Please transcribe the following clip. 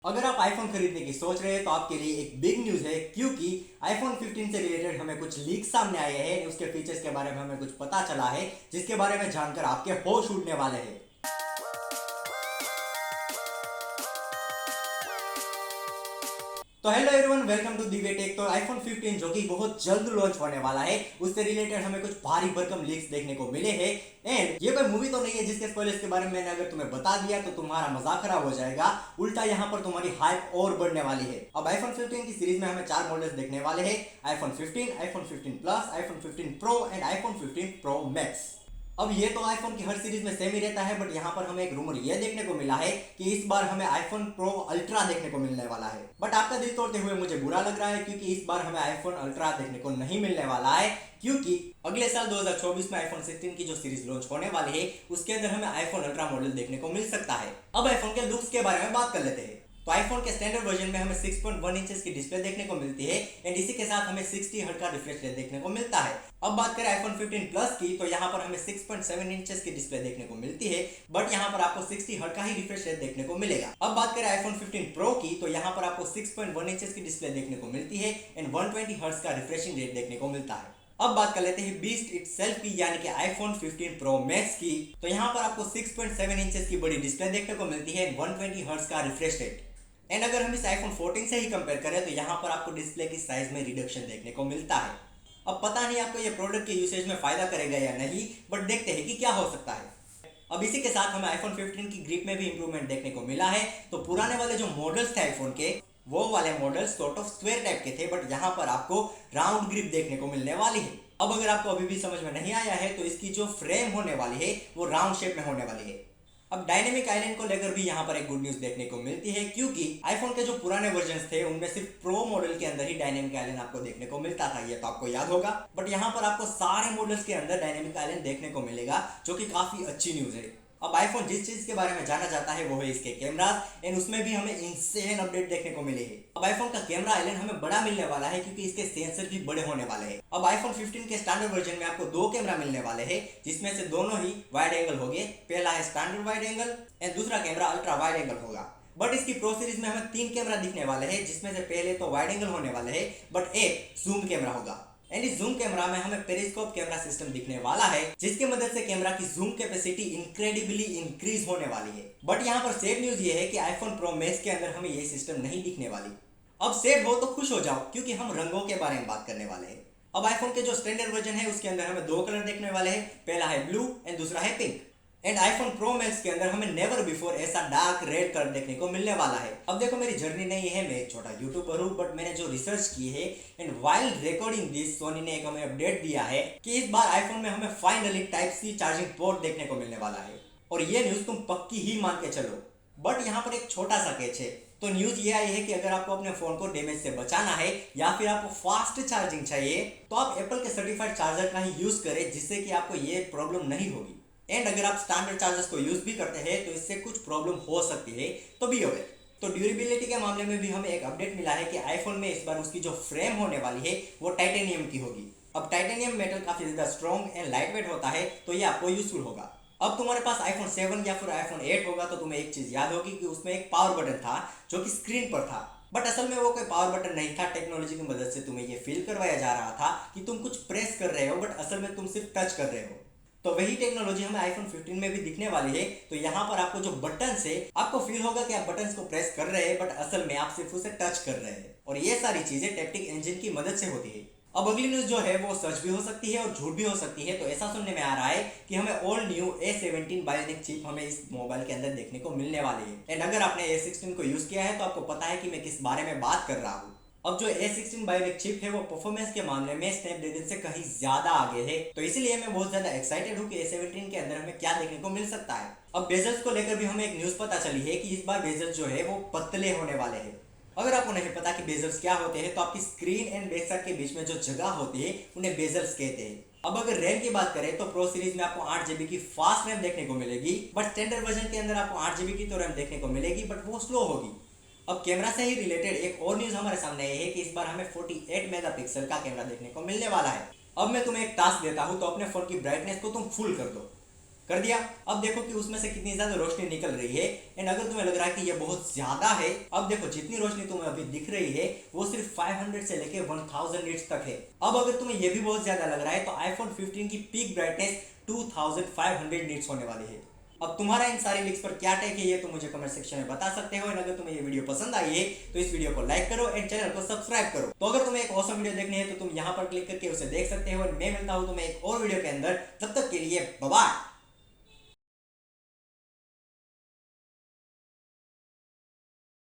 अगर आप आईफोन खरीदने की सोच रहे हैं तो आपके लिए एक बिग न्यूज़ है, क्योंकि आईफोन 15 से रिलेटेड हमें कुछ लीक सामने आए हैं। उसके फीचर्स के बारे में हमें कुछ पता चला है, जिसके बारे में जानकर आपके होश उड़ने वाले हैं। तो hello everyone, welcome to Divya take. तो आईफोन 15 जो कि बहुत जल्द लॉन्च होने वाला है, उससे रिलेटेड हमें कुछ भारी भरकम लीक्स देखने को मिले हैं। एंड ये कोई मूवी तो नहीं है जिसके स्पॉयलर्स के बारे में मैंने अगर तुम्हें बता दिया तो तुम्हारा मजाक खराब हो जाएगा। उल्टा यहाँ पर तुम्हारी हाइप और बढ़ने वाली है। अब आईफोन 15 की सीरीज में हमें 4 मॉडल्स देखने वाले हैं: iPhone 15, iPhone 15 plus, iPhone 15 pro and iPhone 15 pro max. अब ये तो आईफोन की हर सीरीज में सेम ही रहता है, बट यहाँ पर हमें एक रूमर ये देखने को मिला है कि इस बार हमें आईफोन प्रो अल्ट्रा देखने को मिलने वाला है। बट आपका दिल तोड़ते हुए मुझे बुरा लग रहा है, क्योंकि इस बार हमें आईफोन अल्ट्रा देखने को नहीं मिलने वाला है। क्योंकि अगले साल 2024 में आईफोन 16 की जो सीरीज लॉन्च होने वाली है, उसके अंदर हमें आईफोन अल्ट्रा मॉडल देखने को मिल सकता है। अब आईफोन के लुक्स के बारे में बात कर लेते हैं। तो आईफोन के स्टैंडर्ड वर्जन में हमें 6.1 इंचेस की डिस्प्ले देखने को मिलती है एंड इसी के साथ हमें 60 हर्ट्ज का रिफ्रेश रेट देखने को मिलता है। अब बात करें आईफोन 15 प्लस की, तो यहाँ पर हमें 6.7 इंचेस की डिस्प्ले देखने को मिलती है, बट यहाँ पर आपको 60 हर्ट्ज का ही रिफ्रेश रेट देखने को मिलेगा। अब बात करें आईफोन 15 प्रो की, तो यहाँ पर आपको 6.1 इंचेस की डिस्प्ले देखने को मिलती है एंड 120 हर्ट्ज का रिफ्रेशिंग रेट देखने को मिलता है। अब बात कर लेते हैं बीस्ट इटसेल्फ की, यानी कि आईफोन 15 प्रो मैक्स की। तो यहाँ पर आपको 6.7 इंचेस की बड़ी डिस्प्ले देखने को मिलती है, 120 हर्ट्ज का रिफ्रेश रेट। एंड अगर हम इस आईफोन 14 से ही कंपेयर करें तो यहाँ पर आपको डिस्प्ले की साइज में रिडक्शन देखने को मिलता है। अब पता नहीं आपको ये प्रोडक्ट के यूसेज में फायदा करेगा या नहीं, बट देखते हैं कि क्या हो सकता है। अब इसी के साथ हमें आईफोन 15 की ग्रिप में भी इंप्रूवमेंट देखने को मिला है। तो पुराने वाले जो मॉडल्स थे आईफोन के, वो वाले models sort of square type के थे, बट यहाँ पर आपको राउंड ग्रिप देखने को मिलने वाली है। अब अगर आपको अभी भी समझ में नहीं आया है, तो इसकी जो फ्रेम होने वाली है वो राउंड शेप में होने वाली है। अब डायनेमिक आइलैंड को लेकर भी यहाँ पर एक गुड न्यूज देखने को मिलती है, क्योंकि आईफोन के जो पुराने वर्जन थे उनमें सिर्फ प्रो मॉडल के अंदर ही डायनेमिक आइलैंड आपको देखने को मिलता था, ये तो आपको याद होगा। बट यहाँ पर आपको सारे मॉडल्स के अंदर डायनेमिक आइलैंड देखने को मिलेगा, जो कि काफी अच्छी न्यूज है। अब आईफोन जिस चीज के बारे में जाना जाता है वो है इसके कैमरास, एंड उसमें भी हमें इंसेन अपडेट देखने को मिले हैं। अब आईफोन का कैमरा आइलैंड हमें बड़ा मिलने वाला है, क्योंकि इसके सेंसर भी बड़े होने वाले हैं। अब आईफोन 15 के स्टैंडर्ड वर्जन में आपको 2 कैमरा मिलने वाले हैं, जिसमें से दोनों ही वाइड एंगल होंगे। पहला है स्टैंडर्ड वाइड एंगल एंड दूसरा कैमरा अल्ट्रा वाइड एंगल होगा। बट इसकी प्रो सीरीज में हमें 3 कैमरा दिखने वाले हैं, जिसमें से पहले तो वाइड एंगल होने वाले हैं, बट एक जूम कैमरा होगा। एंड इस जूम कैमरा में हमें पेरिस्कोप कैमरा सिस्टम दिखने वाला है, जिसकी मदद से कैमरा की जूम कैपेसिटी इनक्रेडिबली इंक्रीज होने वाली है। बट यहाँ पर सैड न्यूज ये है कि आईफोन प्रो मैक्स के अंदर हमें ये सिस्टम नहीं दिखने वाली। अब सैड हो तो खुश हो जाओ, क्योंकि हम रंगों के बारे में बात करने वाले हैं। अब आईफोन के जो स्टैंडर्ड वर्जन है उसके अंदर हमें 2 कलर देखने वाले हैं, पहला है ब्लू एंड दूसरा है pink. And iPhone pro max के अंदर हमें नेवर बिफोर ऐसा डार्क रेड कलर देखने को मिलने वाला है। अब देखो, मेरी जर्नी नहीं है, मैं एक छोटा यूट्यूबर हूँ, बट मैंने जो रिसर्च की है and while recording this, Sony ने एक हमें अपडेट दिया है कि इस बार आईफोन में हमें finally type C charging port देखने को मिलने वाला है। और ये न्यूज तुम पक्की ही मान के चलो। बट यहाँ पर एक छोटा सा कैच है। तो न्यूज ये आई है कि अगर आपको अपने फोन को डैमेज से बचाना है या फिर आपको फास्ट चार्जिंग चाहिए, तो आप एप्पल के सर्टिफाइड चार्जर का ही यूज करें, जिससे कि आपको ये प्रॉब्लम नहीं होगी। एंड अगर आप स्टैंडर्ड चार्जर्स को यूज भी करते हैं तो इससे कुछ प्रॉब्लम हो सकती है, तो बी अवेयर। तो ड्यूरेबिलिटी के मामले में भी हमें एक अपडेट मिला है कि आईफोन में इस बार उसकी जो फ्रेम होने वाली है वो टाइटेनियम की होगी। अब टाइटेनियम मेटल काफी ज्यादा स्ट्रॉन्ग एंड लाइट वेट होता है, तो ये आपको यूजफुल होगा। अब तुम्हारे पास आईफोन 7 या फिर आईफोन 8 होगा तो तुम्हें एक चीज याद होगी कि उसमें एक पावर बटन था जो कि स्क्रीन पर था, बट असल में वो कोई पावर बटन नहीं था। टेक्नोलॉजी की मदद से तुम्हें ये फील करवाया जा रहा था कि तुम कुछ प्रेस कर रहे हो, बट असल में तुम सिर्फ टच कर रहे हो। तो वही टेक्नोलॉजी हमें आईफोन 15 में भी दिखने वाली है। तो यहाँ पर आपको जो बटन है, आपको फील होगा कि आप बटन्स को प्रेस कर रहे हैं, बट असल में आप सिर्फ उसे टच कर रहे हैं। और ये सारी चीजें टैप्टिक इंजन की मदद से होती है। अब अगली न्यूज जो है वो सच भी हो सकती है और झूठ भी हो सकती है। तो ऐसा सुनने में आ रहा है कि हमें all new A17 bionic chip हमें इस मोबाइल के अंदर देखने को मिलने वाली है। एंड अगर आपने A16 को यूज किया है तो आपको पता है कि मैं किस बारे में बात कर रहा हूँ। अब जो A16 बायोनिक चिप है वो परफॉर्मेंस के मामले में स्नैपड्रैगन से कहीं ज्यादा आगे है। तो इसीलिए मैं बहुत ज्यादा एक्साइटेड हूँ कि A17 के अंदर हमें क्या देखने को मिल सकता है। अब बेजल्स को लेकर भी हमें एक न्यूज पता चली है कि इस बार बेजल्स जो है वो पतले होने वाले हैं। अगर आपको नहीं पता कि बेजल्स क्या होते हैं, तो आपकी स्क्रीन एंड बैक साइड के बीच में जो जगह होती है उन्हें बेजल्स कहते हैं। अब अगर रैम की बात करें तो प्रो सीरीज में आपको 8 GB की फास्ट रैम देखने को मिलेगी, बट स्टैंडर्ड वर्जन के अंदर आपको 8 GB की तो रैम देखने को मिलेगी, बट वो स्लो होगी। अब कैमरा से ही रिलेटेड एक और न्यूज हमारे सामने ये है कि इस बार हमें 48 मेगापिक्सल का कैमरा देखने को मिलने वाला है। अब मैं तुम्हें एक टास्क देता हूँ, तो अपने फोन की ब्राइटनेस को तुम फुल कर दो। कर दिया। अब देखो कि उसमें से कितनी ज्यादा रोशनी निकल रही है। एंड अगर तुम्हें लग रहा है कि ये बहुत ज्यादा है, अब देखो जितनी रोशनी तुम्हें अभी दिख रही है वो सिर्फ 500 से लेके 1000 निट्स तक है। अब अगर तुम्हें ये भी बहुत ज्यादा लग रहा है तो आईफोन 15 की पीक ब्राइटनेस 2500 निट्स होने वाली है। अब तुम्हारा इन सारी लिंक्स पर क्या टेक है ये तुम मुझे कमेंट सेक्शन में बता सकते हो। और अगर तुम्हें ये वीडियो पसंद आई है तो इस वीडियो को लाइक करो एंड चैनल को सब्सक्राइब करो। तो अगर तुम्हें एक ऑसम वीडियो देखनी है तो तुम यहाँ पर क्लिक करके उसे देख सकते हो। और मैं मिलता हूँ तुम्हें एक और वीडियो के अंदर, तब तक के लिए बाय बाय।